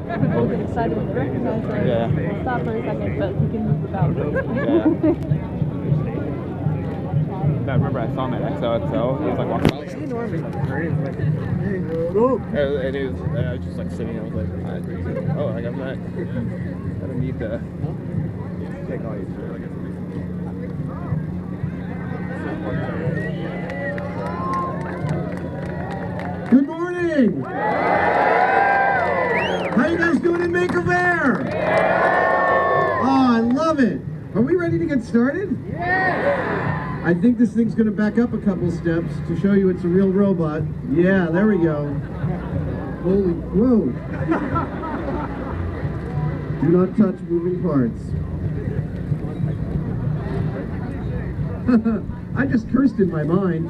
Really excited to recognize her. Yeah. We'll stop for a second, but we can move about. Yeah. I remember I saw him at XOXO. He was like walking by. Hey, Norm. And he was, I was just like sitting. I was like, oh, like I'm not. I don't need to take all you through. Good morning! How you guys doing in Makerfaire? Oh, I love it! Are we ready to get started? Yeah! I think this thing's going to back up a couple steps to show you it's a real robot. Yeah, there we go. Holy, whoa! Do not touch moving parts. I just cursed in my mind.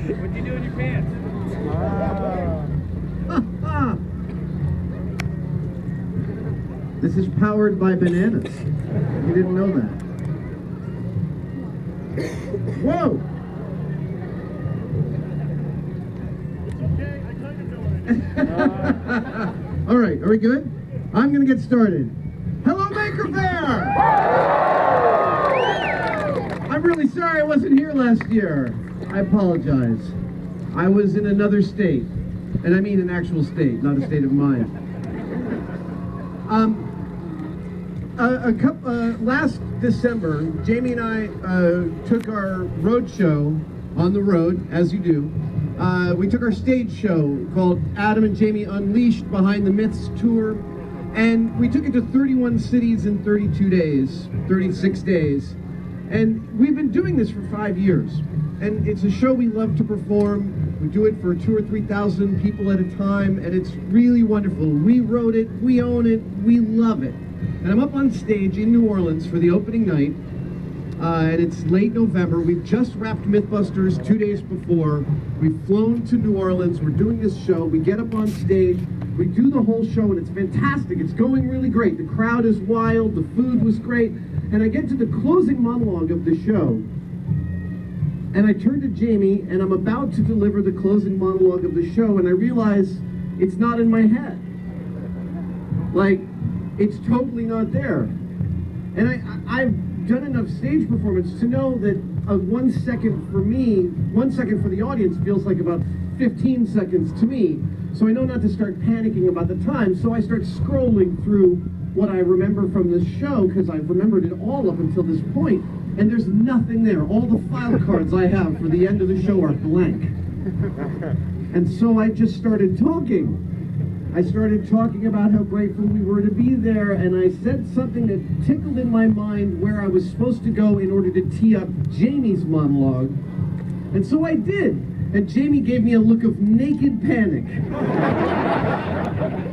What'd you do in your pants? This is powered by bananas. You didn't know that. Whoa! All right, are we good? I'm gonna get started. Hello, Makerfaire! I'm really sorry I wasn't here last year. I apologize. I was in another state. And I mean an actual state, not a state of mind. Last December, Jamie and I took our road show on the road, as you do. We took our stage show called Adam and Jamie Unleashed Behind the Myths Tour, and we took it to 31 cities in 32 days, 36 days. And we've been doing this for 5 years. And it's a show we love to perform. We do it for 2,000 or 3,000 people at a time, and it's really wonderful. We wrote it, we own it, we love it. And I'm up on stage in New Orleans for the opening night, and it's late November. We've just wrapped Mythbusters 2 days before. We've flown to New Orleans, we're doing this show, we get up on stage, we do the whole show, and it's fantastic. It's going really great. The crowd is wild, the food was great, and I get to the closing monologue of the show, and I turn to Jamie, and I'm about to deliver the closing monologue of the show, and I realize it's not in my head. Like, it's totally not there. And I've done enough stage performance to know that 1 second for me, 1 second for the audience feels like about 15 seconds to me. So I know not to start panicking about the time, so I start scrolling through what I remember from this show, because I've remembered it all up until this point. And there's nothing there. All the file cards I have for the end of the show are blank. And so I just started talking. I started talking about how grateful we were to be there, and I said something that tickled in my mind where I was supposed to go in order to tee up Jamie's monologue. And so I did. And Jamie gave me a look of naked panic.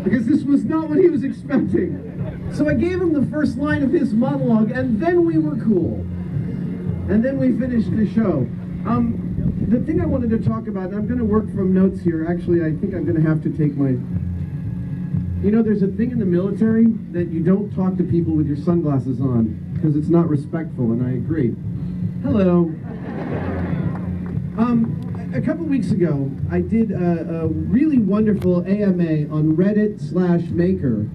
Because this was not what he was expecting. So I gave him the first line of his monologue, and then we were cool. And then we finished the show. The thing I wanted to talk about, and I'm going to work from notes here. Actually, I think I'm going to have to take my... You know, there's a thing in the military that you don't talk to people with your sunglasses on, because it's not respectful, and I agree. Hello. A couple weeks ago, I did a really wonderful AMA on Reddit/Maker.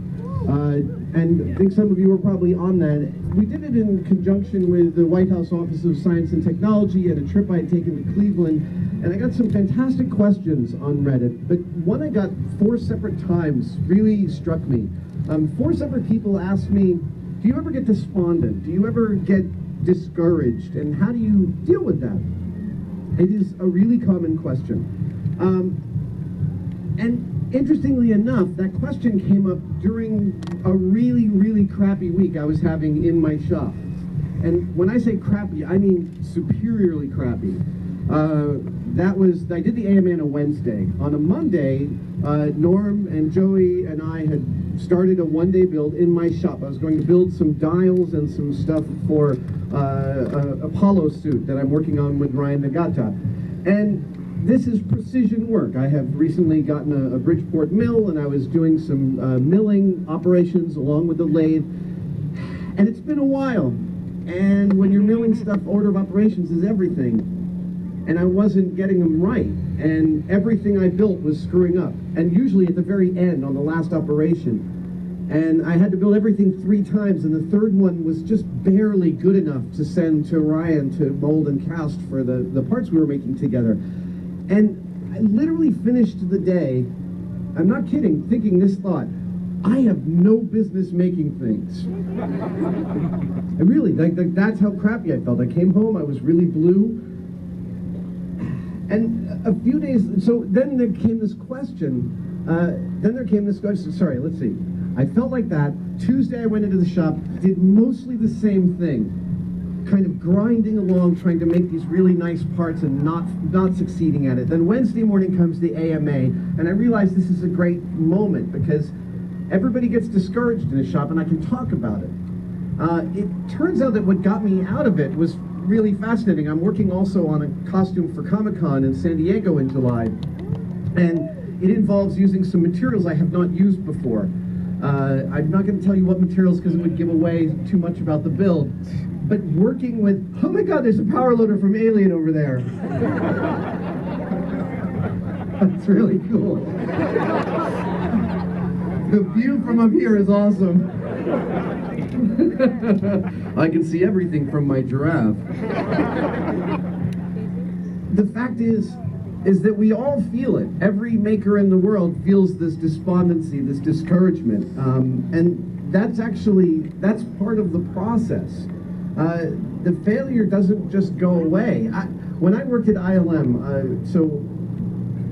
And I think some of you were probably on that. We did it in conjunction with the White House Office of Science and Technology at a trip I had taken to Cleveland, and I got some fantastic questions on Reddit, but one I got 4 separate times really struck me. 4 separate people asked me, do you ever get despondent? Do you ever get discouraged? And how do you deal with that? It is a really common question. And interestingly enough, that question came up during a really, really crappy week I was having in my shop. And when I say crappy, I mean superiorly crappy. I did the AMA on a Wednesday. On a Monday, Norm and Joey and I had started a one-day build in my shop. I was going to build some dials and some stuff for Apollo suit that I'm working on with Ryan Nagata. And this is precision work. I have recently gotten a Bridgeport mill, and I was doing some milling operations along with the lathe. And it's been a while. And when you're milling stuff, order of operations is everything. And I wasn't getting them right. and everything I built was screwing up. And usually at the very end, on the last operation. And I had to build everything 3 times, and the third one was just barely good enough to send to Ryan to mold and cast for the parts we were making together. And I literally finished the day, I'm not kidding, thinking this thought: I have no business making things. I really, like that's how crappy I felt. I came home, I was really blue. And a few days, so then there came this question, sorry, let's see. I felt like that. Tuesday I went into the shop, did mostly the same thing, kind of grinding along, trying to make these really nice parts and not succeeding at it. Then Wednesday morning comes the AMA, and I realized this is a great moment because everybody gets discouraged in the shop and I can talk about it. It turns out that what got me out of it was really fascinating. I'm working also on a costume for Comic-Con in San Diego in July, and it involves using some materials I have not used before. I'm not going to tell you what materials because it would give away too much about the build, but working with, oh my god, there's a power loader from Alien over there. That's really cool. The view from up here is awesome. I can see everything from my giraffe. The fact is that we all feel it. Every maker in the world feels this despondency, this discouragement, and that's part of the process. The failure doesn't just go away. When I worked at ILM, so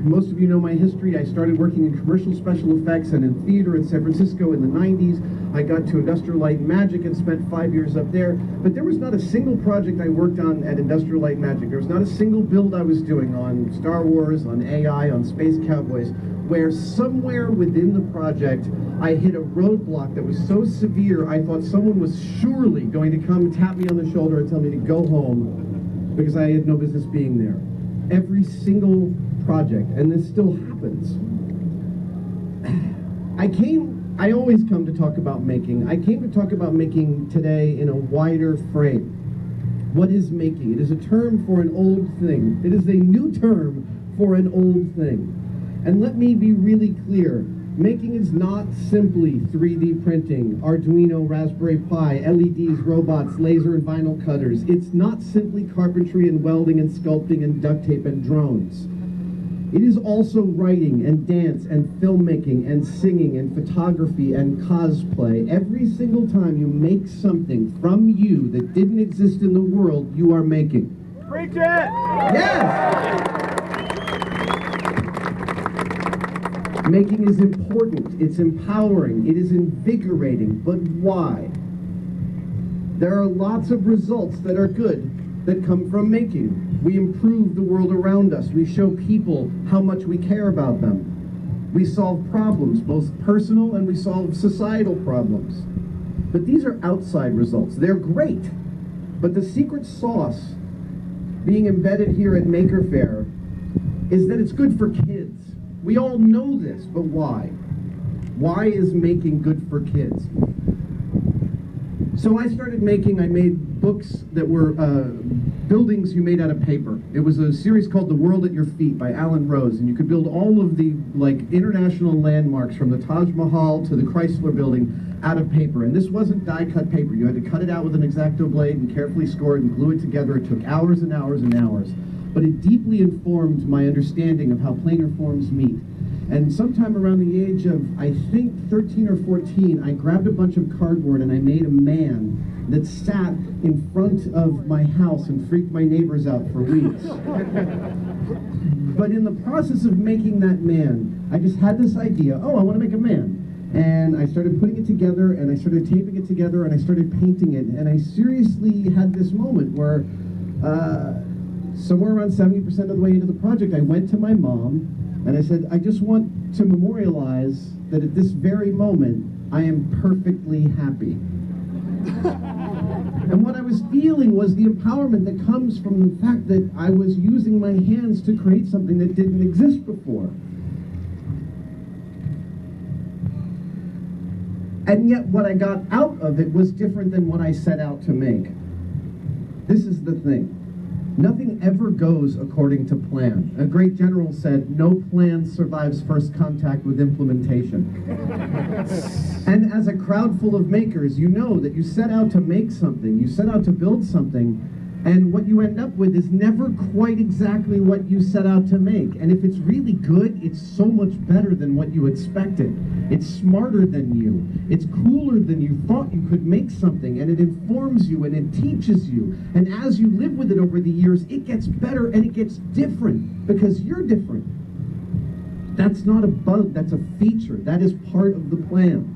most of you know my history. I started working in commercial special effects and in theater in San Francisco in the 90s. I got to Industrial Light and Magic and spent 5 years up there. But there was not a single project I worked on at Industrial Light and Magic. There was not a single build I was doing on Star Wars, on AI, on Space Cowboys, where somewhere within the project I hit a roadblock that was so severe I thought someone was surely going to come tap me on the shoulder and tell me to go home because I had no business being there. Every single project, and this still happens. I always come to talk about making. I came to talk about making today in a wider frame. What is making? It is a term for an old thing. It is a new term for an old thing. And let me be really clear. Making is not simply 3D printing, Arduino, Raspberry Pi, LEDs, robots, laser and vinyl cutters. It's not simply carpentry and welding and sculpting and duct tape and drones. It is also writing and dance and filmmaking and singing and photography and cosplay. Every single time you make something from you that didn't exist in the world, you are making. Preach it! Yes! Making is important, it's empowering, it is invigorating, but why? There are lots of results that are good that come from making. We improve the world around us. We show people how much we care about them. We solve problems, both personal and we solve societal problems. But these are outside results. They're great. But the secret sauce being embedded here at Makerfaire is that it's good for kids. We all know this, but why? Why is making good for kids? So I started making, I made books that were buildings you made out of paper. It was a series called The World at Your Feet by Alan Rose, and you could build all of the international landmarks from the Taj Mahal to the Chrysler Building out of paper. And this wasn't die-cut paper. You had to cut it out with an X-Acto blade and carefully score it and glue it together. It took hours and hours and hours. But it deeply informed my understanding of how planar forms meet. And sometime around the age of, I think, 13 or 14, I grabbed a bunch of cardboard and I made a man that sat in front of my house and freaked my neighbors out for weeks. But in the process of making that man, I just had this idea, oh, I want to make a man. And I started putting it together, and I started taping it together, and I started painting it. And I seriously had this moment where, somewhere around 70% of the way into the project, I went to my mom, and I said, I just want to memorialize that at this very moment, I am perfectly happy. And what I was feeling was the empowerment that comes from the fact that I was using my hands to create something that didn't exist before. And yet what I got out of it was different than what I set out to make. This is the thing. Nothing ever goes according to plan. A great general said, no plan survives first contact with implementation. And as a crowd full of makers, you know that you set out to make something, you set out to build something, and what you end up with is never quite exactly what you set out to make. And if it's really good, it's so much better than what you expected. It's smarter than you. It's cooler than you thought you could make something, and it informs you and it teaches you. And as you live with it over the years, it gets better and it gets different because you're different. That's not a bug, that's a feature. That is part of the plan.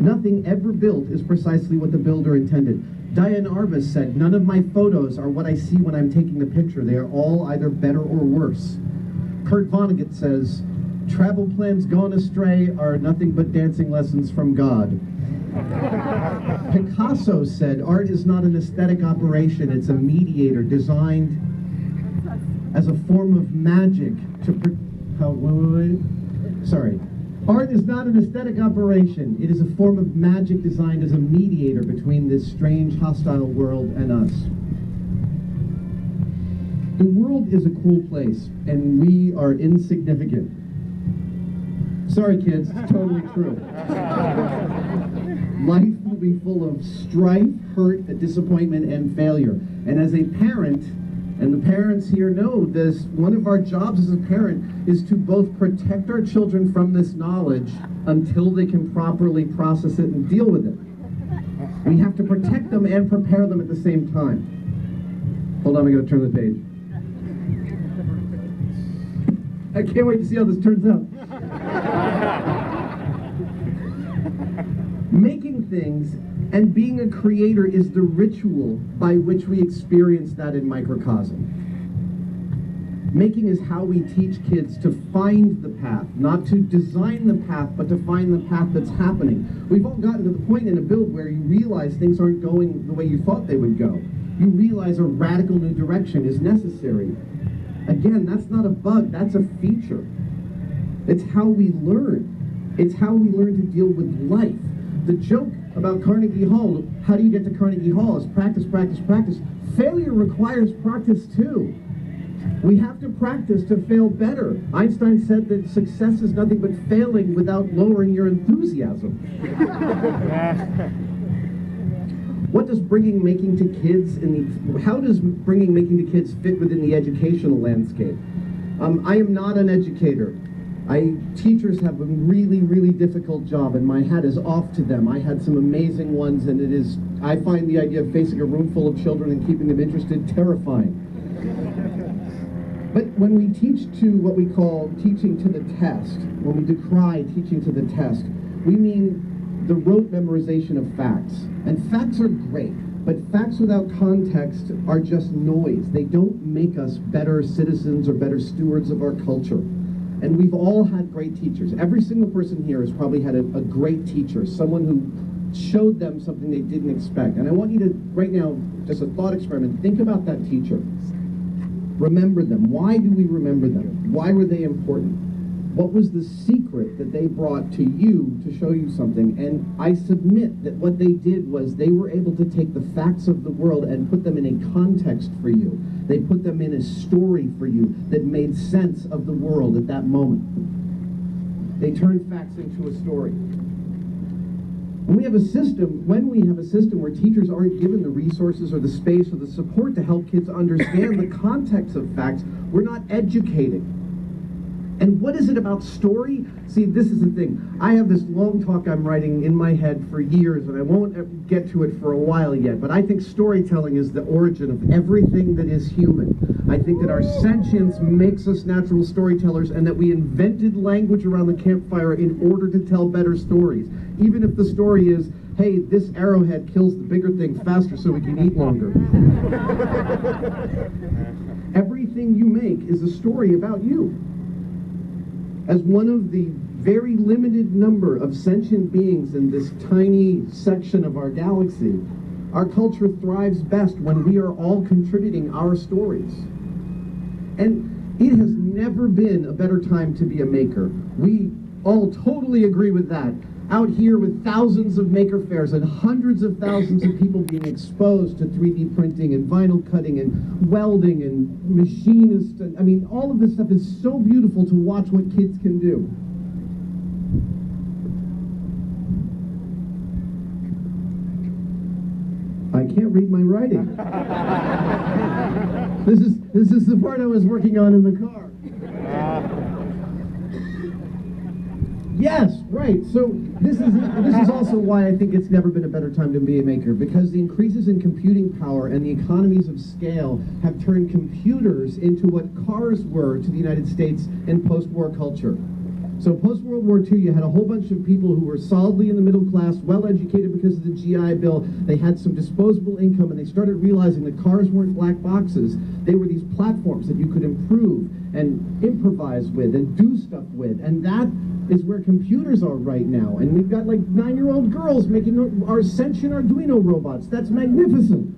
Nothing ever built is precisely what the builder intended. Diane Arbus said, none of my photos are what I see when I'm taking the picture. They are all either better or worse. Kurt Vonnegut says, travel plans gone astray are nothing but dancing lessons from God. Picasso said, art is not an aesthetic operation, it's a mediator designed as a form of magic to... Sorry. Art is not an aesthetic operation. It is a form of magic designed as a mediator between this strange, hostile world and us. The world is a cool place, and we are insignificant. Sorry, kids, it's totally true. Life will be full of strife, hurt, disappointment, and failure. And as a parent, and the parents here know this, one of our jobs as a parent is to both protect our children from this knowledge until they can properly process it and deal with it. We have to protect them and prepare them at the same time. Hold on, I gotta turn the page. I can't wait to see how this turns out. Making things and being a creator is the ritual by which we experience that in microcosm. Making is how we teach kids to find the path, not to design the path, but to find the path that's happening. We've all gotten to the point in a build where you realize things aren't going the way you thought they would go. You realize a radical new direction is necessary. Again, that's not a bug, that's a feature. It's how we learn. It's how we learn to deal with life. The joke about Carnegie Hall, how do you get to Carnegie Hall, is practice, practice, practice. Failure requires practice too. We have to practice to fail better. Einstein said that success is nothing but failing without lowering your enthusiasm. What does bringing making to kids how does bringing making to kids fit within the educational landscape? I am not an educator. Teachers have a really, really difficult job, and my hat is off to them. I had some amazing ones, and I find the idea of facing a room full of children and keeping them interested terrifying. But when we teach to what we call teaching to the test, when we decry teaching to the test, we mean the rote memorization of facts. And facts are great, but facts without context are just noise. They don't make us better citizens or better stewards of our culture. And we've all had great teachers. Every single person here has probably had a great teacher, someone who showed them something they didn't expect. And I want you to, right now, just a thought experiment, think about that teacher. Remember them. Why do we remember them? Why were they important? What was the secret that they brought to you to show you something? And I submit that what they did was they were able to take the facts of the world and put them in a context for you. They put them in a story for you that made sense of the world at that moment. They turned facts into a story. When we have a system where teachers aren't given the resources or the space or the support to help kids understand the context of facts, we're not educating. And what is it about story? See, this is the thing. I have this long talk I'm writing in my head for years, and I won't get to it for a while yet, but I think storytelling is the origin of everything that is human. I think that our sentience makes us natural storytellers, and that we invented language around the campfire in order to tell better stories. Even if the story is, hey, this arrowhead kills the bigger thing faster so we can eat longer. Everything you make is a story about you. As one of the very limited number of sentient beings in this tiny section of our galaxy, our culture thrives best when we are all contributing our stories. And it has never been a better time to be a maker. We all totally agree with that. out here with thousands of Makerfaires and hundreds of thousands of people being exposed to 3D printing and vinyl cutting and welding and machinist. And, I mean, all of this stuff is so beautiful to watch what kids can do. I can't read my writing. This is the part I was working on in the car. Yes, right. So this is also why I think it's never been a better time to be a maker, because the increases in computing power and the economies of scale have turned computers into what cars were to the United States in post-war culture. So post-World War II, you had a whole bunch of people who were solidly in the middle class, well-educated because of the GI Bill. They had some disposable income, and they started realizing that cars weren't black boxes. They were these platforms that you could improve and improvise with and do stuff with. And that is where computers are right now. And we've got like 9-year-old girls making our sentient Arduino robots. That's magnificent.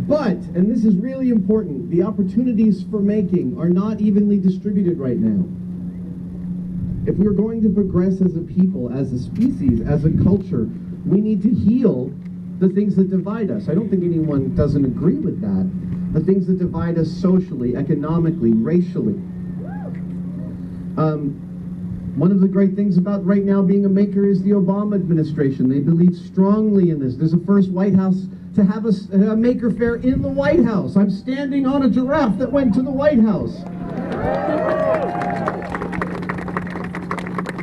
But, and this is really important, the opportunities for making are not evenly distributed right now. If we're going to progress as a people, as a species, as a culture, we need to heal the things that divide us. I don't think anyone doesn't agree with that. The things that divide us socially, economically, racially. One of the great things about right now being a maker is the Obama administration. They believe strongly in this. There's a first White House to have a Makerfaire in the White House. I'm standing on a giraffe that went to the White House.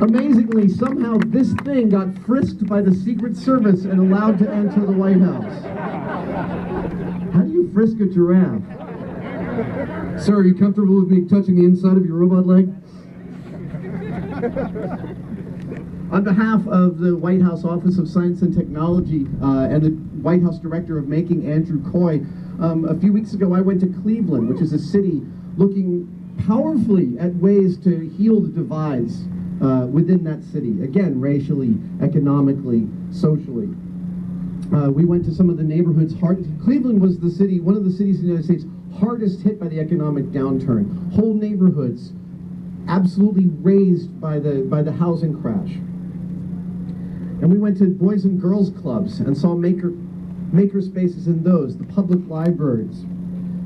Amazingly, somehow this thing got frisked by the Secret Service and allowed to enter the White House. How do you frisk a giraffe? Sir, are you comfortable with me touching the inside of your robot leg? On behalf of the White House Office of Science and Technology and the White House Director of Making, Andrew Coy, a few weeks ago I went to Cleveland, which is a city looking powerfully at ways to heal the divides within that city. Again, racially, economically, socially. We went to some of the neighborhoods. Cleveland was the city, one of the cities in the United States hardest hit by the economic downturn. Whole neighborhoods absolutely razed by the housing crash. And we went to Boys and Girls Clubs and saw maker spaces in those, the public libraries.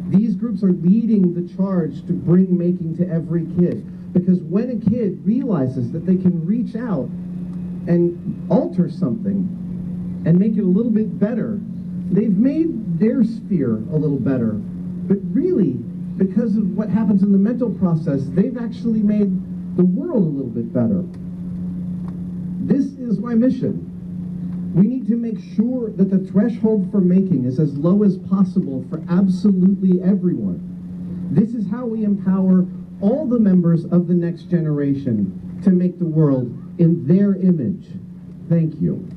These groups are leading the charge to bring making to every kid. Because when a kid realizes that they can reach out and alter something and make it a little bit better, they've made their sphere a little better. But really, because of what happens in the mental process, they've actually made the world a little bit better. This is my mission. We need to make sure that the threshold for making is as low as possible for absolutely everyone. This is how we empower all the members of the next generation to make the world in their image. Thank you.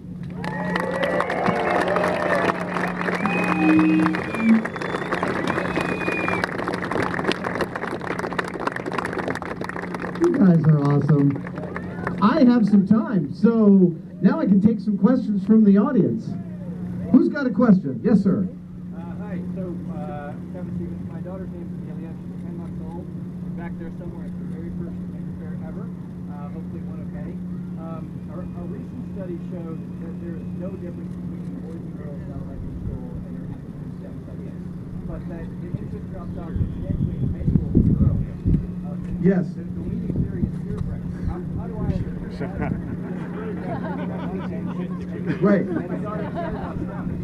You guys are awesome. I have some time, so now I can take some questions from the audience. Who's got a question? Yes, sir. Hi. So, Kevin, my daughter's name is Amelia. She's 10 months old. She's back there somewhere. It's the very first Makerfaire ever. Hopefully one of many. A recent study showed that there is no difference between boys and girls in elementary school and their interest in STEM subjects, but that the interest drops off substantially in high school for girls. Yes. The leading theory is peer pressure. How do I understand that? Right.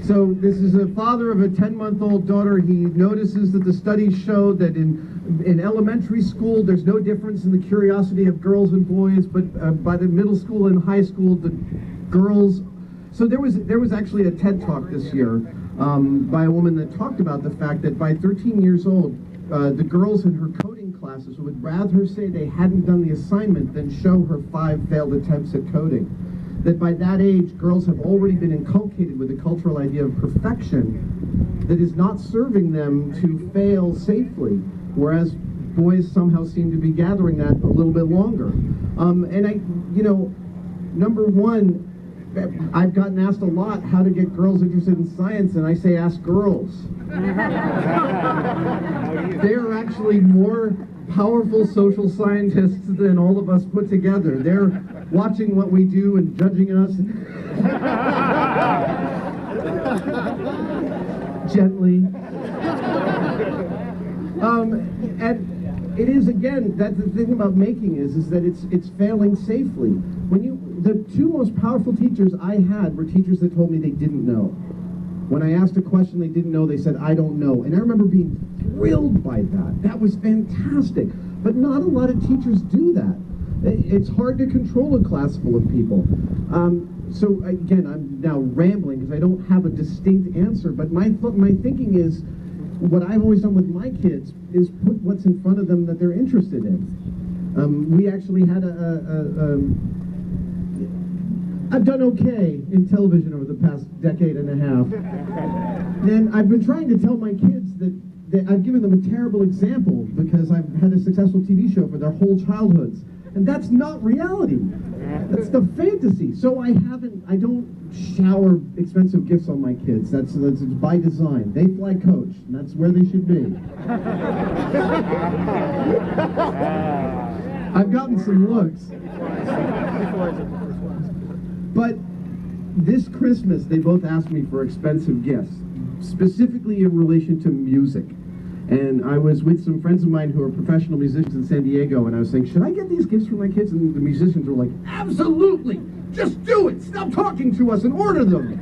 So this is a father of a 10-month-old daughter. He notices that the studies show that in elementary school there's no difference in the curiosity of girls and boys, but by the middle school and high school the girls. So there was actually a TED Talk this year by a woman that talked about the fact that by 13 years old the girls in her coding classes would rather say they hadn't done the assignment than show her 5 failed attempts at coding. That by that age, girls have already been inculcated with a cultural idea of perfection that is not serving them to fail safely, whereas boys somehow seem to be gathering that a little bit longer. And number one, I've gotten asked a lot how to get girls interested in science, and I say ask girls. They are actually more powerful social scientists than all of us put together. They're watching what we do and judging us. Gently. And it is, again, that's the thing about making is that it's failing safely. The two most powerful teachers I had were teachers that told me they didn't know. When I asked a question they didn't know, they said, I don't know. And I remember being thrilled by that. That was fantastic. But not a lot of teachers do that. It's hard to control a class full of people. So again, I'm now rambling because I don't have a distinct answer, but my thinking is, what I've always done with my kids is put what's in front of them that they're interested in. We actually had I've done okay in television over the past decade and a half. And I've been trying to tell my kids that I've given them a terrible example because I've had a successful TV show for their whole childhoods. And that's not reality. That's the fantasy. So I don't shower expensive gifts on my kids. That's by design. They fly coach, and that's where they should be. I've gotten some looks. But this Christmas, they both asked me for expensive gifts, specifically in relation to music. And I was with some friends of mine who are professional musicians in San Diego, and I was saying, should I get these gifts for my kids? And the musicians were like, absolutely! Just do it! Stop talking to us and order them!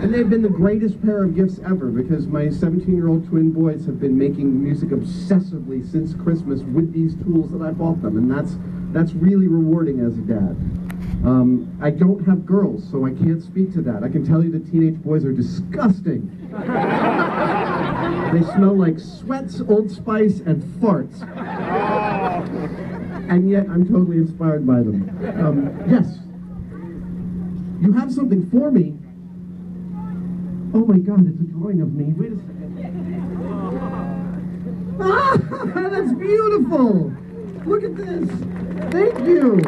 And they've been the greatest pair of gifts ever, because my 17-year-old twin boys have been making music obsessively since Christmas with these tools that I bought them, and that's really rewarding as a dad. I don't have girls, so I can't speak to that. I can tell you that teenage boys are disgusting. They smell like sweats, Old Spice, and farts. And yet, I'm totally inspired by them. Yes. You have something for me. Oh my God, it's a drawing of me. Wait a second. Ah, that's beautiful. Look at this. Thank you.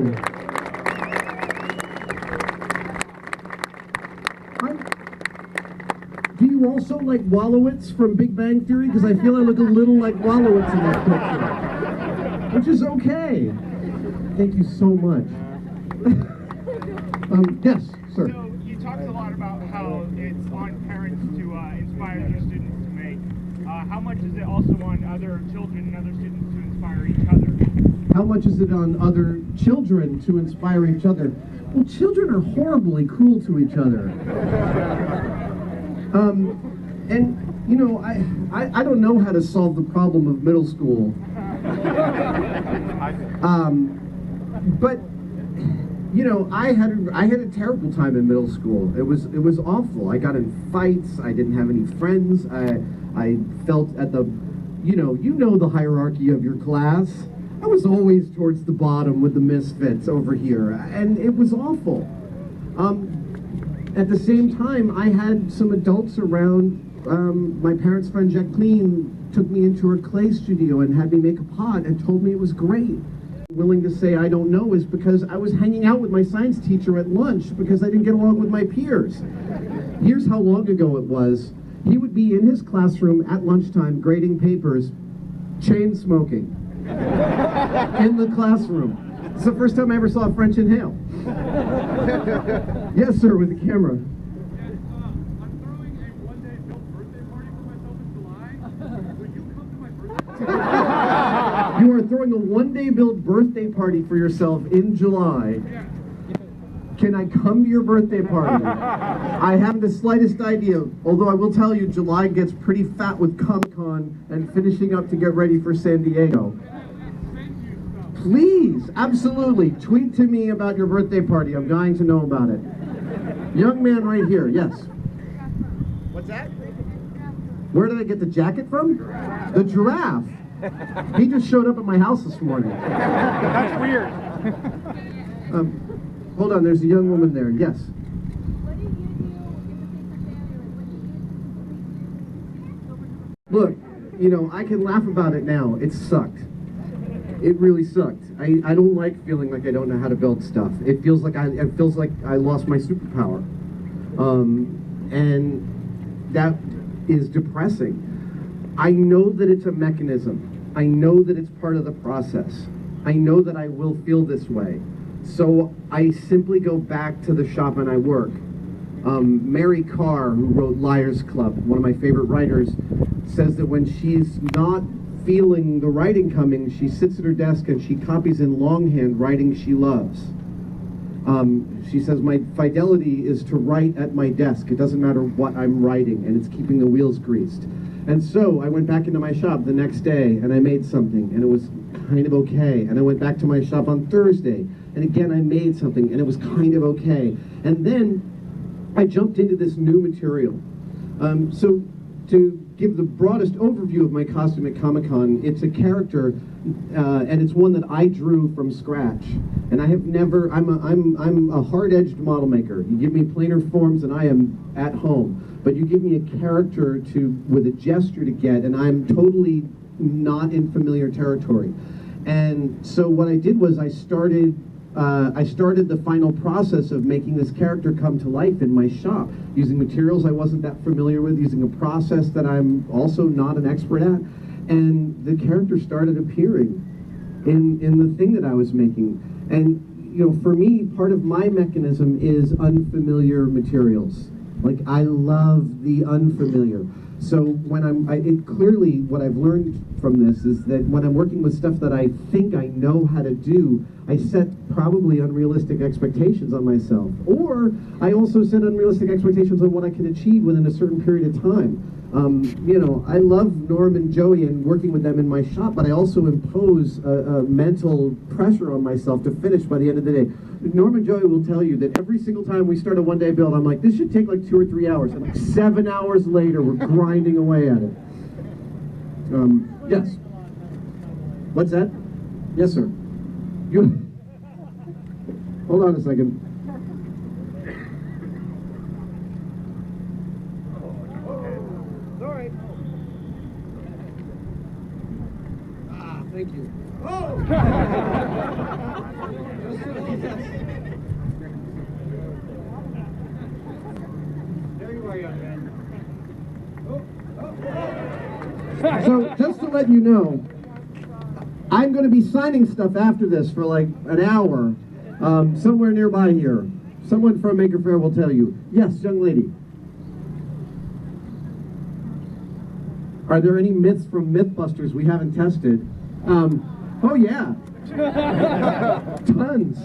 Do you also like Wallowitz from Big Bang Theory? Because I feel I look a little like Wallowitz in that picture. Which is okay. Thank you so much. Yes, sir. So you talked a lot about how it's on parents to inspire their students to make. How much is it also on other children and other students to inspire each other? How much is it on other children to inspire each other? Well, children are horribly cruel to each other. And, you know, I don't know how to solve the problem of middle school. But, you know, I had a terrible time in middle school. It was awful. I got in fights. I didn't have any friends. I felt at the, you know the hierarchy of your class. I was always towards the bottom with the misfits over here, and it was awful. At the same time, I had some adults around. My parents' friend Jacqueline took me into her clay studio and had me make a pot and told me it was great. Willing to say I don't know is because I was hanging out with my science teacher at lunch because I didn't get along with my peers. Here's how long ago it was. He would be in his classroom at lunchtime grading papers, chain smoking in the classroom. It's the first time I ever saw a French inhale. Yes, sir, with the camera. I'm throwing a one-day built birthday party for myself in July. Would you come to my birthday party? You are throwing a one-day build birthday party for yourself in July. Yeah. Can I come to your birthday party? I haven't the slightest idea, although I will tell you July gets pretty fat with Comic-Con and finishing up to get ready for San Diego. Please, absolutely, tweet to me about your birthday party. I'm dying to know about it. Young man right here, yes. What's that? Where did I get the jacket from? The giraffe. He just showed up at my house this morning. That's weird. Hold on, there's a young woman there, yes. What did you do if it's a failure? Like, what did you do? Look, you know, I can laugh about it now. It sucked. it really sucked. I don't like feeling like I don't know how to build stuff. It feels like I lost my superpower. And that is depressing. I know that it's a mechanism. I know that it's part of the process. I know that I will feel this way. So I simply go back to the shop and I work. Mary Carr, who wrote Liars Club, one of my favorite writers, says that when she's not feeling the writing coming, she sits at her desk and she copies in longhand writing she loves. She says, my fidelity is to write at my desk. It doesn't matter what I'm writing, and it's keeping the wheels greased. And so I went back into my shop the next day and I made something and it was kind of okay. And I went back to my shop on Thursday and again I made something and it was kind of okay. And then I jumped into this new material. So to give the broadest overview of my costume at Comic-Con, it's a character and it's one that I drew from scratch. And I have never, I'm a hard-edged model maker. You give me planar forms and I am at home. But you give me a character with a gesture to get, and I'm totally not in familiar territory. And so what I did was I started the final process of making this character come to life in my shop, using materials I wasn't that familiar with, using a process that I'm also not an expert at, and the character started appearing in the thing that I was making. And you know, for me, part of my mechanism is unfamiliar materials. Like, I love the unfamiliar. So when clearly what I've learned from this is that when I'm working with stuff that I think I know how to do, I set probably unrealistic expectations on myself. Or I also set unrealistic expectations on what I can achieve within a certain period of time. You know, I love Norm and Joey and working with them in my shop, but I also impose a mental pressure on myself to finish by the end of the day. Norm and Joey will tell you that every single time we start a one-day build, I'm like, this should take like 2 or 3 hours. And like 7 hours later, we're grinding away at it. Yes. What's that? Yes, sir. You. Hold on a second. Sorry. Ah, thank you. Oh! There you are, young man. So, just to let you know, I'm going to be signing stuff after this for like an hour, somewhere nearby here. Someone from Makerfaire will tell you. Yes, young lady. Are there any myths from Mythbusters we haven't tested? Oh yeah, tons.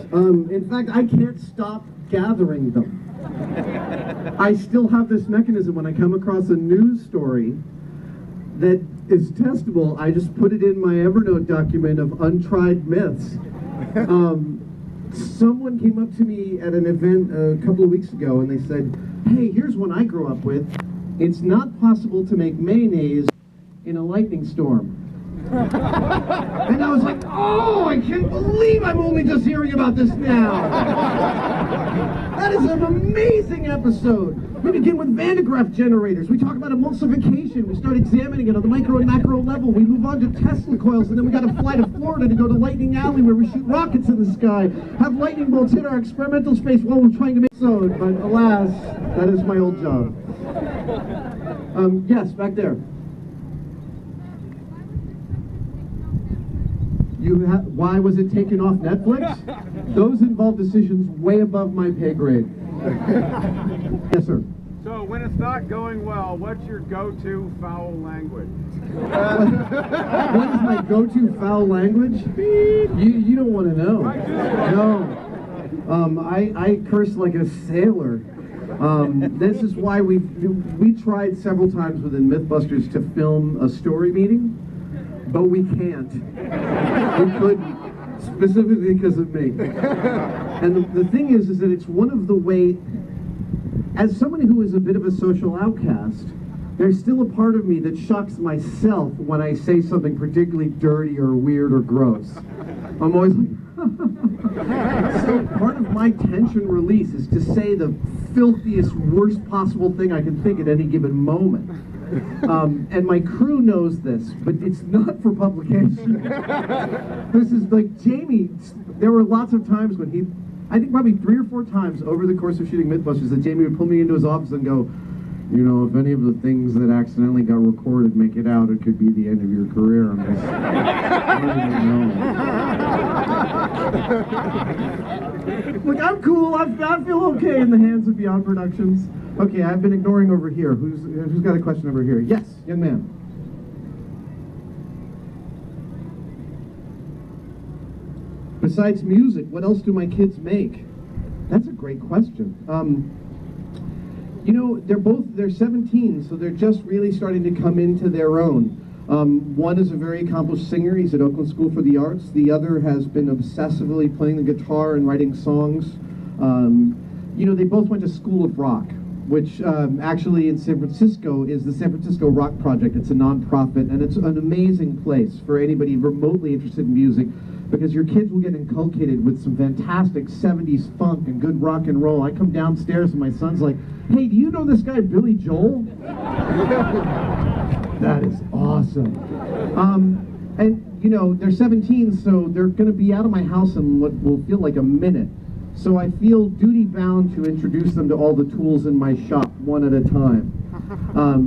In fact, I can't stop gathering them. I still have this mechanism when I come across a news story that is testable. I just put it in my Evernote document of untried myths. Someone came up to me at an event a couple of weeks ago and they said, hey, here's one I grew up with. It's not possible to make mayonnaise in a lightning storm. And I was like, oh, I can't believe I'm only just hearing about this now. That is an amazing episode. We begin with Van de Graaff generators. We talk about emulsification. We start examining it on the micro and macro level. We move on to Tesla coils, and then we got to fly to Florida to go to Lightning Alley where we shoot rockets in the sky, have lightning bolts hit our experimental space while we're trying to make so. But alas, that is my old job. Yes, back there. Why was it taken off Netflix? Those involve decisions way above my pay grade. Yes, sir. So, when it's not going well, what's your go-to foul language? What is my go-to foul language? You don't want to know. No. I curse like a sailor. This is why we tried several times within Mythbusters to film a story meeting, but we can't. We couldn't, specifically because of me. And the thing is that it's one of the ways, as somebody who is a bit of a social outcast, there's still a part of me that shocks myself when I say something particularly dirty or weird or gross. I'm always like, so part of my tension release is to say the filthiest, worst possible thing I can think at any given moment. And my crew knows this, but it's not for publication. This is like Jamie. There were lots of times when I think probably 3 or 4 times over the course of shooting Mythbusters that Jamie would pull me into his office and go, you know, if any of the things that accidentally got recorded make it out, it could be the end of your career. I'm just, I don't even know. Look, I'm cool. I feel okay in the hands of Beyond Productions. Okay, I've been ignoring over here. Who's got a question over here? Yes, young man. Besides music, what else do my kids make? That's a great question. You know, they're 17, so they're just really starting to come into their own. One is a very accomplished singer. He's at Oakland School for the Arts. The other has been obsessively playing the guitar and writing songs. You know, they both went to School of Rock, which actually in San Francisco is the San Francisco Rock Project. It's a nonprofit, and it's an amazing place for anybody remotely interested in music, because your kids will get inculcated with some fantastic 70s funk and good rock and roll. I come downstairs and my son's like, hey, do you know this guy Billy Joel? That is awesome. And you know, they're 17, so they're going to be out of my house in what will feel like a minute. So I feel duty bound to introduce them to all the tools in my shop one at a time.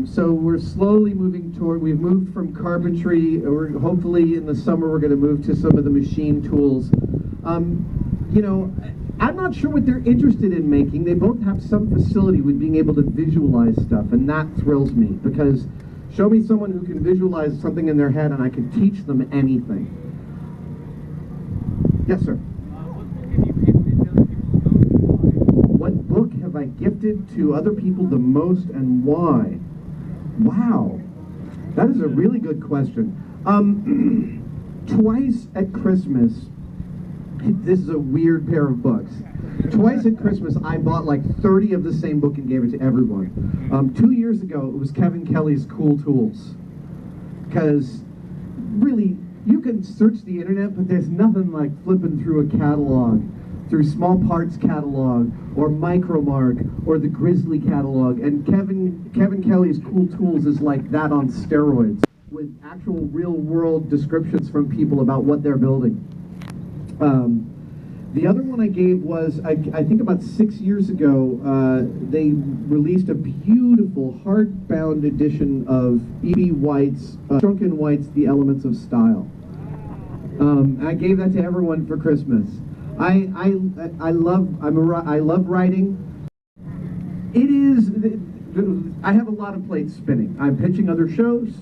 So we're slowly moving toward, we've moved from carpentry, hopefully in the summer we're going to move to some of the machine tools. You know, I'm not sure what they're interested in making. They both have some facility with being able to visualize stuff, and that thrills me, because show me someone who can visualize something in their head and I can teach them anything. Yes, sir. What book have I gifted to other people the most and why? Wow, that is a really good question. Twice at Christmas, this is a weird pair of books. Twice at Christmas, I bought like 30 of the same book and gave it to everyone. 2 years ago, it was Kevin Kelly's Cool Tools. Because really, you can search the internet, but there's nothing like flipping through a catalog, through Small Parts catalog, or Micromark, or the Grizzly catalog. And Kevin Kelly's Cool Tools is like that on steroids, with actual real-world descriptions from people about what they're building. The other one I gave was, I think about 6 years ago, they released a beautiful hardbound edition of E.B. White's, Shrunken White's The Elements of Style. I gave that to everyone for Christmas. I love writing. It is, I have a lot of plates spinning. I'm pitching other shows.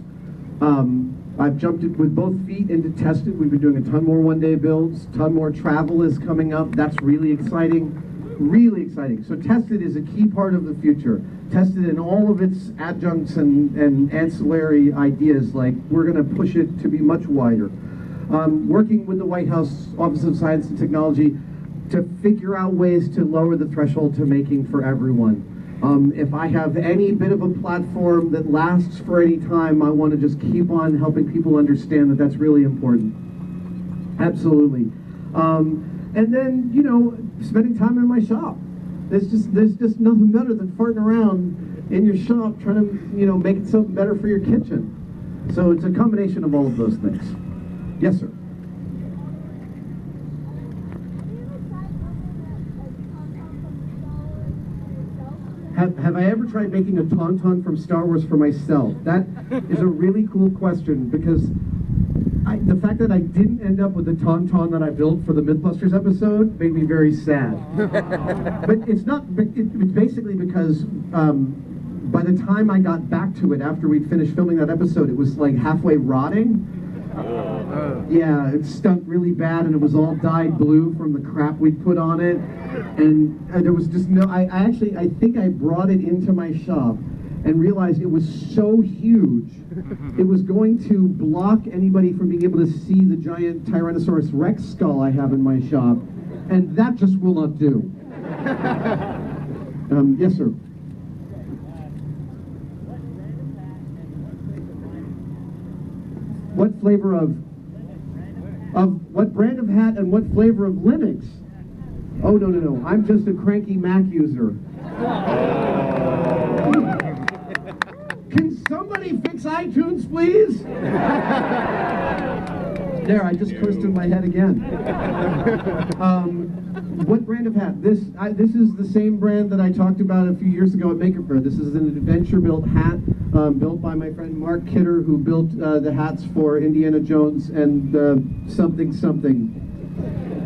I've jumped it with both feet into Tested. We've been doing a ton more one-day builds. Ton more travel is coming up. That's really exciting. Really exciting. So Tested is a key part of the future. Tested in all of its adjuncts and ancillary ideas. Like, we're going to push it to be much wider. Working with the White House Office of Science and Technology to figure out ways to lower the threshold to making for everyone. If I have any bit of a platform that lasts for any time, I want to just keep on helping people understand that that's really important. Absolutely. And then, you know, spending time in my shop. There's just nothing better than farting around in your shop trying to, you know, make it something better for your kitchen. So it's a combination of all of those things. Yes, sir. Have I ever tried making a tauntaun from Star Wars for myself? That is a really cool question, because the fact that I didn't end up with the tauntaun that I built for the Mythbusters episode made me very sad. But it's not, it's basically because by the time I got back to it after we'd finished filming that episode, it was like halfway rotting. Yeah, it stunk really bad, and it was all dyed blue from the crap we'd put on it. And there was just no, I think I brought it into my shop and realized it was so huge, it was going to block anybody from being able to see the giant Tyrannosaurus Rex skull I have in my shop, and that just will not do. Yes, sir. What flavor of what brand of hat and what flavor of Linux? Oh, no. I'm just a cranky Mac user. somebody fix iTunes, please? There, I just cursed in my head again. What brand of hat? This is the same brand that I talked about a few years ago at Makerfaire. This is an adventure-built hat built by my friend Mark Kidder, who built the hats for Indiana Jones and something,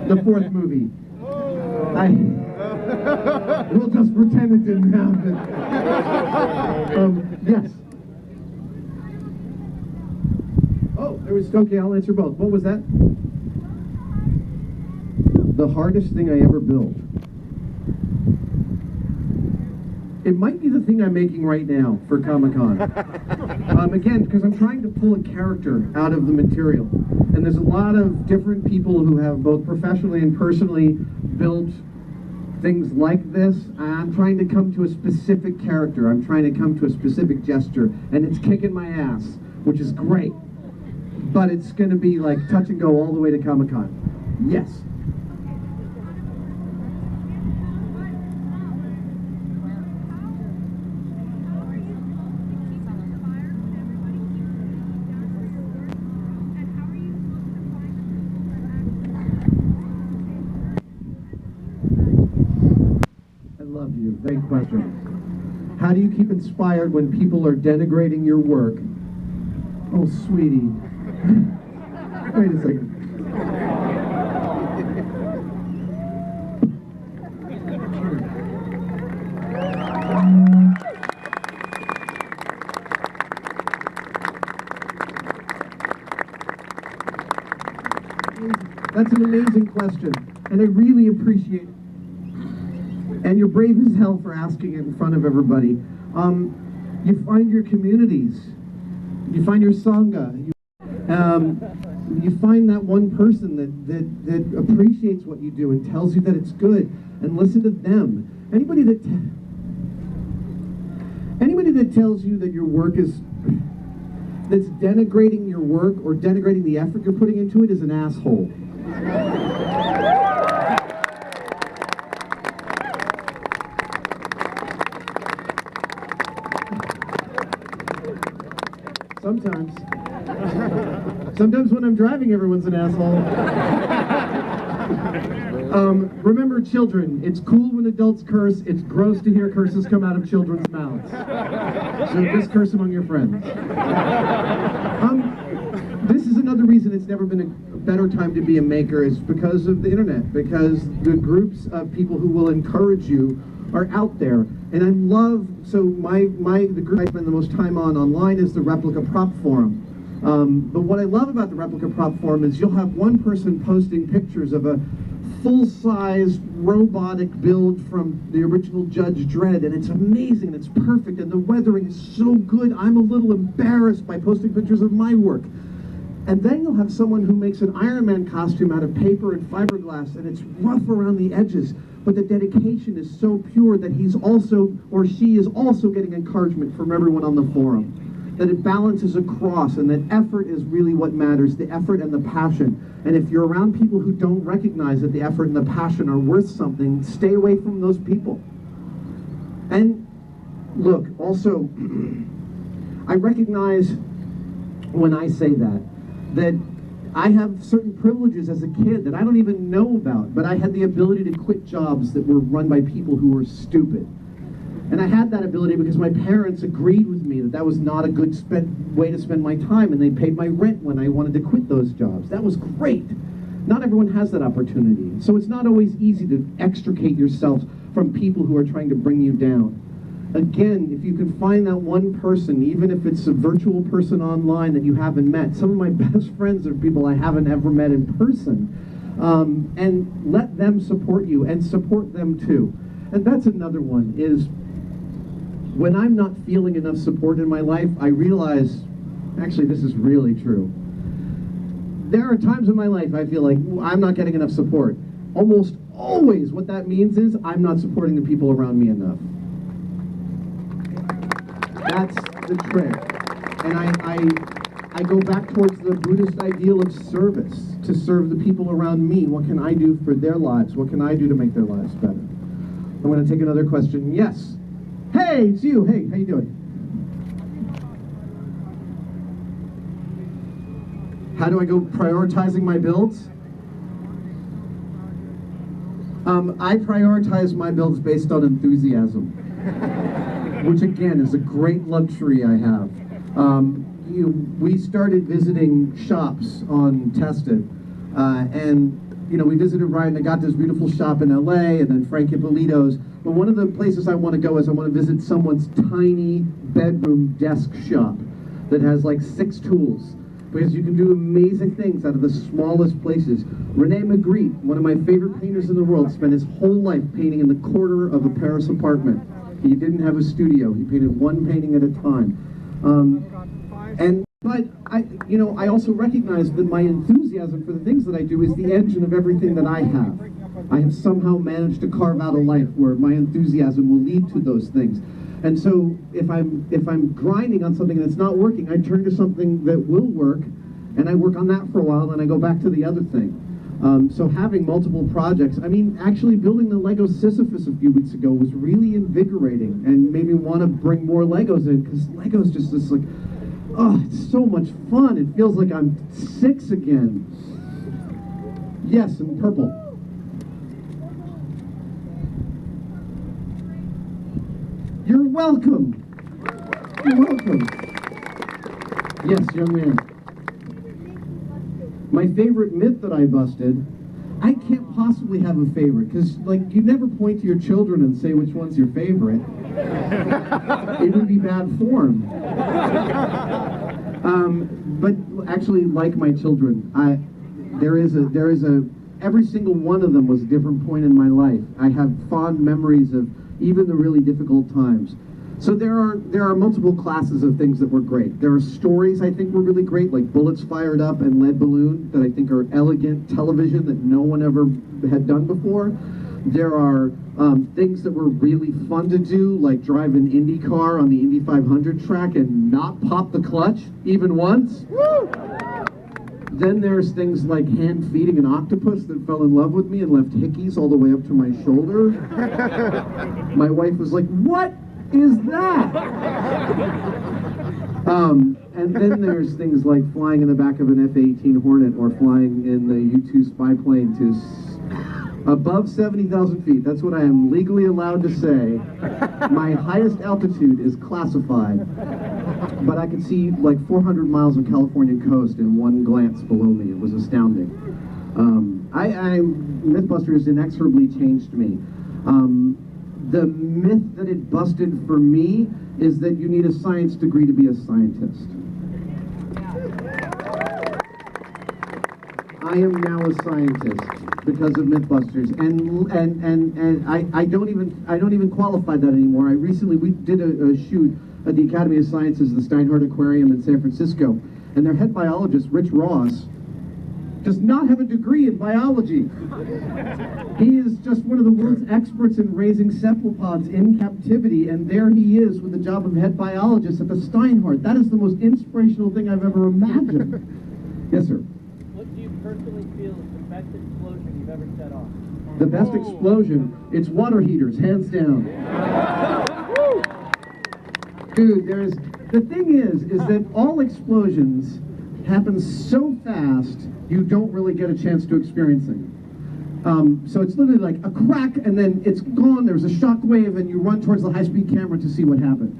the fourth movie. We'll just pretend it didn't happen. Yes. Oh, there was, okay, I'll answer both. What was that? The hardest thing I ever built. It might be the thing I'm making right now for Comic-Con. Again, because I'm trying to pull a character out of the material. And there's a lot of different people who have both professionally and personally built things like this. I'm trying to come to a specific character. I'm trying to come to a specific gesture. And it's kicking my ass, which is great. But it's going to be like touch and go all the way to Comic-Con. Yes. I love you. Great question. How do you keep inspired when people are denigrating your work? Oh, sweetie. Wait a second. That's an amazing question, and I really appreciate it. And you're brave as hell for asking it in front of everybody. You find your communities. You find your Sangha. You find that one person that appreciates what you do and tells you that it's good, and listen to them. Anybody that tells you that your work is, that's denigrating your work or denigrating the effort you're putting into it is an asshole. Sometimes when I'm driving, everyone's an asshole. Remember, children, it's cool when adults curse. It's gross to hear curses come out of children's mouths. So just curse among your friends. This is another reason it's never been a better time to be a maker, is because of the internet, because the groups of people who will encourage you are out there. And I love, so the group I spend the most time on online is the Replica Prop Forum. But what I love about the Replica Prop Forum is you'll have one person posting pictures of a full-size robotic build from the original Judge Dredd, and it's amazing, and it's perfect, and the weathering is so good. I'm a little embarrassed by posting pictures of my work. And then you'll have someone who makes an Iron Man costume out of paper and fiberglass, and it's rough around the edges, but the dedication is so pure that he's also, or she is also getting encouragement from everyone on the forum. That it balances across, and that effort is really what matters, the effort and the passion. And if you're around people who don't recognize that the effort and the passion are worth something, stay away from those people. And look, also, I recognize when I say that I have certain privileges as a kid that I don't even know about, but I had the ability to quit jobs that were run by people who were stupid. And I had that ability because my parents agreed with me that that was not a good way to spend my time, and they paid my rent when I wanted to quit those jobs. That was great. Not everyone has that opportunity. So it's not always easy to extricate yourself from people who are trying to bring you down. Again, if you can find that one person, even if it's a virtual person online that you haven't met. Some of my best friends are people I haven't ever met in person. And let them support you, and support them too. And that's another one, is when I'm not feeling enough support in my life, I realize, actually this is really true. There are times in my life I feel like I'm not getting enough support. Almost always what that means is I'm not supporting the people around me enough. That's the trick. And I go back towards the Buddhist ideal of service, to serve the people around me. What can I do for their lives? What can I do to make their lives better? I'm going to take another question. Yes. Hey, it's you. Hey, how you doing? How do I go prioritizing my builds? I prioritize my builds based on enthusiasm, which again is a great luxury I have. We started visiting shops on Tested, and we visited Ryan Nagata's beautiful shop in LA, and then Frank Ippolito's. But one of the places I want to go is I want to visit someone's tiny bedroom desk shop that has like 6 tools, because you can do amazing things out of the smallest places. Rene Magritte, one of my favorite painters in the world, spent his whole life painting in the corner of a Paris apartment. He didn't have a studio. He painted one painting at a time. But I also recognize that my enthusiasm for the things that I do is the engine of everything that I have. I have somehow managed to carve out a life where my enthusiasm will lead to those things. And so if I'm grinding on something that's not working, I turn to something that will work, and I work on that for a while, and I go back to the other thing. So having multiple projects, actually building the Lego Sisyphus a few weeks ago was really invigorating and made me want to bring more Legos in, because Lego's just this like, oh, it's so much fun. It feels like I'm 6 again. Yes, in purple. You're welcome. You're welcome. Yes, young man. My favorite myth that I busted, I can't possibly have a favorite, because you never point to your children and say which one's your favorite. It would be bad form. But actually, like my children, every single one of them was a different point in my life. I have fond memories of even the really difficult times. So there are multiple classes of things that were great. There are stories I think were really great, like Bullets Fired Up and Lead Balloon, that I think are elegant television that no one ever had done before. There are things that were really fun to do, like drive an Indy car on the Indy 500 track and not pop the clutch even once. Woo! Then there's things like hand feeding an octopus that fell in love with me and left hickeys all the way up to my shoulder. My wife was like, "What is that?" And then there's things like flying in the back of an F-18 Hornet or flying in the U-2 spy plane to above 70,000 feet. That's what I am legally allowed to say. My highest altitude is classified, but I could see like 400 miles of Californian coast in one glance below me. It was astounding. Mythbusters inexorably changed me. The myth that it busted for me is that you need a science degree to be a scientist. I am now a scientist because of Mythbusters, and I don't even qualify that anymore. We did a shoot at the Academy of Sciences, the Steinhardt Aquarium in San Francisco, and their head biologist, Rich Ross, does not have a degree in biology. He is just one of the world's experts in raising cephalopods in captivity, and there he is with the job of head biologist at the Steinhardt. That is the most inspirational thing I've ever imagined. Yes, sir. What do you personally feel is the best explosion you've ever set off? The best explosion, it's water heaters, hands down. Dude, the thing is that all explosions happen so fast, you don't really get a chance to experience them. So it's literally like a crack, and then it's gone, there's a shock wave, and you run towards the high-speed camera to see what happened.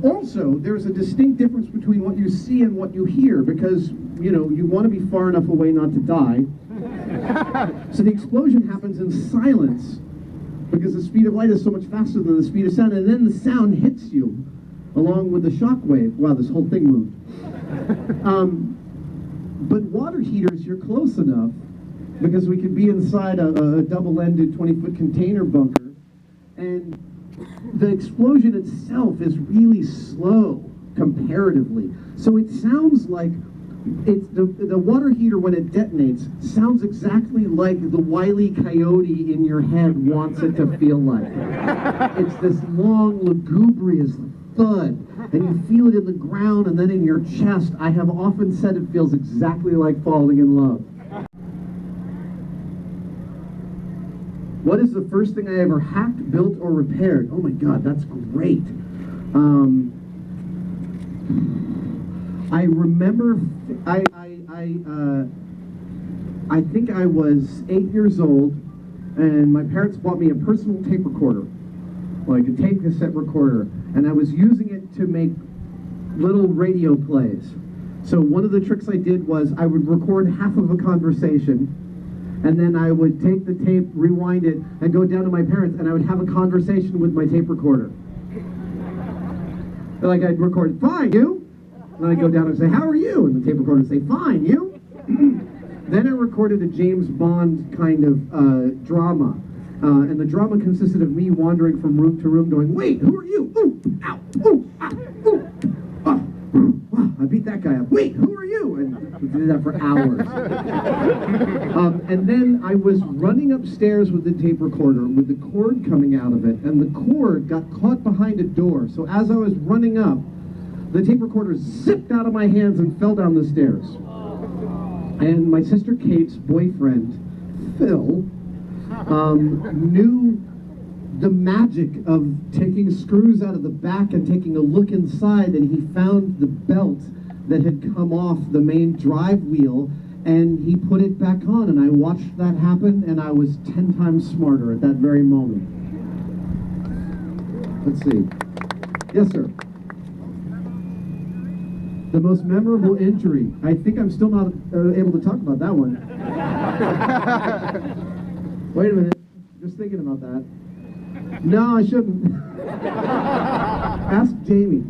Also, there's a distinct difference between what you see and what you hear, because, you want to be far enough away not to die. So the explosion happens in silence, because the speed of light is so much faster than the speed of sound, and then the sound hits you, along with the shock wave. Wow, this whole thing moved. But water heaters, you're close enough, because we could be inside a double-ended 20-foot container bunker, and the explosion itself is really slow, comparatively. So it sounds like, the water heater, when it detonates, sounds exactly like the Wile E. Coyote in your head wants it to feel like. It's this long, lugubrious thud, and you feel it in the ground and then in your chest. I have often said it feels exactly like falling in love. What is the first thing I ever hacked, built, or repaired? Oh my God, that's great. I remember I I think I was 8 years old, and my parents bought me a personal tape recorder, like a tape cassette recorder, and I was using it to make little radio plays. So one of the tricks I did was I would record half of a conversation, and then I would take the tape, rewind it, and go down to my parents, and I would have a conversation with my tape recorder. Like I'd record, "Fine, you?" And I'd go down and say, "How are you?" And the tape recorder would say, "Fine, you?" Then I recorded a James Bond kind of drama. And the drama consisted of me wandering from room to room going, "Wait, who are you? Ooh, ow, ooh, ah, ooh, ah, ooh, ah." I beat that guy up. "Wait, who are you?" And we did that for hours. And then I was running upstairs with the tape recorder with the cord coming out of it, and the cord got caught behind a door. So as I was running up, the tape recorder zipped out of my hands and fell down the stairs. And my sister Kate's boyfriend, Phil, knew the magic of taking screws out of the back and taking a look inside, and he found the belt that had come off the main drive wheel, and he put it back on, and I watched that happen, and I was 10 times smarter at that very moment. Let's see. Yes, sir. The most memorable injury. I think I'm still not able to talk about that one. Wait a minute. Just thinking about that. No, I shouldn't. Ask Jamie.